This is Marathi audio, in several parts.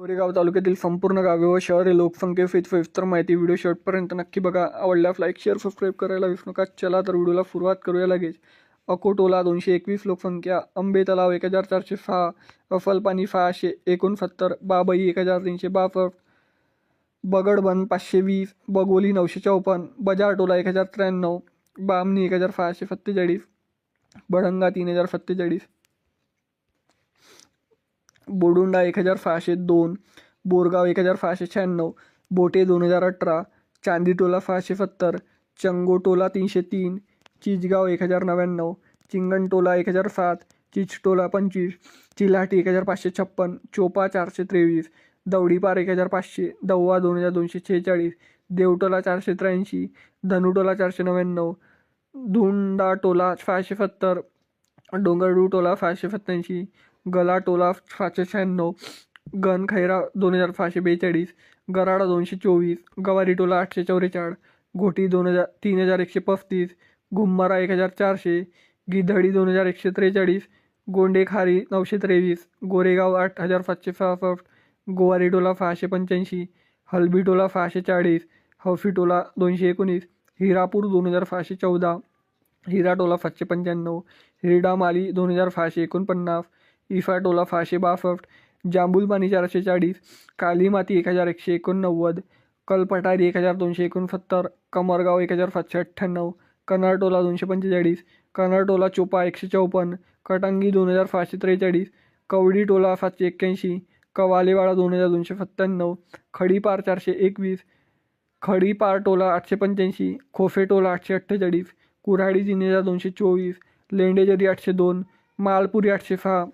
कोरेगाव तालुक्यातील संपूर्ण गावे व शहरे लोकसंख्येसहित सविस्तर माहिती व्हिडिओ शेवटपर्यंत नक्की बघा. आवडल्यास लाईक शेअर सबस्क्राईब करायला विसरू नका. चला तर व्हिडिओला सुरुवात करूया लगेच. अकोटोला 221 लोकसंख्या, आंबे तलाव 1406, अफलपाणी 669, बाभई 1362, बगडबन 520, बगोली 954, बजारटोला 1093, बामणी 1647, बडंगा 3047, बोडुंडा 1602, बोरगाव 1696, बोटे 2018, चांदीटोला 670, चंगोटोला 303, चिचगाव 1099, चिंगणटोला 1007, चिचटोला 25, चिलाटी 1556, चोपा 423, दवडीपार 1500, दौवा 2246, देवटोला 483, धनुटोला 499, धुंडाटोला 670, डोंगरडूटोला 687, गलाटोला 796, गणखैरा 2642, गराडा 224, गवारीटोला 844, घोटी 3135, घुम्मारा 1400, गिधडी 2143, गोंडेखारी 923, गोरेगाव 8766, गोवारीटोला 685, हलबीटोला 640, हौफीटोला 219, हिरापूर 2614, हिराटोला 795, हिरडामाली 2649, इफाटोला 662, जांबुलपाणी 440, कालीमाती 1189, कलपटारी 1269, कमरगाव 1798, कनारटोला 245, कनारटोला चोपा 154, कटांगी 2543, कवडीटोला 781, कवालेवाडा 2297, खडीपार 421, खडीपारटोला 885, खोफेटोला 848, कुऱ्हाडी 3224, लेंडेजरी 802, मालपुरी 806,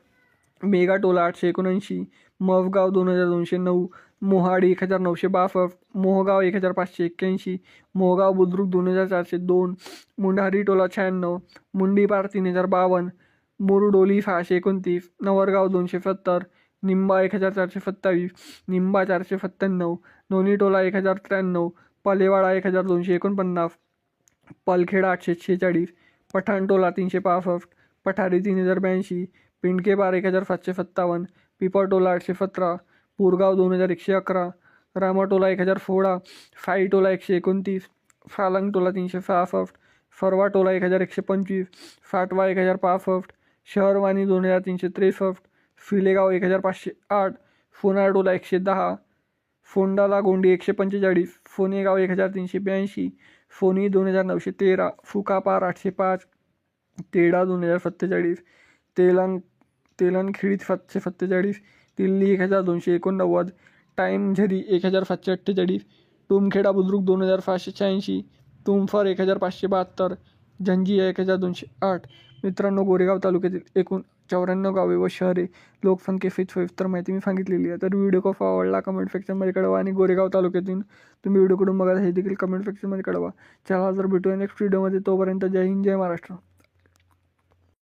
मेगाटोला 879, मवगाव 2209, मोहाडी 1962, मोहगाव 1581, मोहगाव बुद्रुक 2402, मुंढारीटोला 96, मुंडीपार 3052, मुरडोली 629, नवरगाव 270, निंबा 1427, निंबा 497, नोनीटोला 1093, पलेवाडा 1249, पलखेडा 846, पठाणटोला 365, पठारी 3082, पिंडकेपार 1757, पिपळटोला 817, पुरगाव 2111, रामाटोला 1016, फाईटोला 129, फालंगटोला 366, फरवाटोला 1125, फाटवा 1065, शहरवाणी 2363, फिलेगाव 1508, फोनारटोला 110, फोंडाला गोंडी 145, फोनेगाव 1382, फोनी 2913, फुकापार 805, तेडा 2047, तेलंखिडी 747, दिल्ली 1289, टाईम झरी 1748, टुमखेडा बुद्रुक 2586, तुमफर 1572, झंजिया 1208. मित्रांनो, गोरेगाव तालुक्यातील एकूण 94 गावे व शहरे लोकसंख्येसहित सविस्तर माहिती मी सांगितलेली आहे. तर व्हिडिओ कसा आवडला कमेंट सेक्शनमध्ये कळवा आणि गोरेगाव तालुक्यातून तुम्ही व्हिडिओ कुठून बघा हे देखील कमेंट सेक्शनमध्ये कळवा. चला तर भेटूया नेक्स्ट व्हिडिओमध्ये. तोपर्यंत जय हिंद, जय महाराष्ट्र.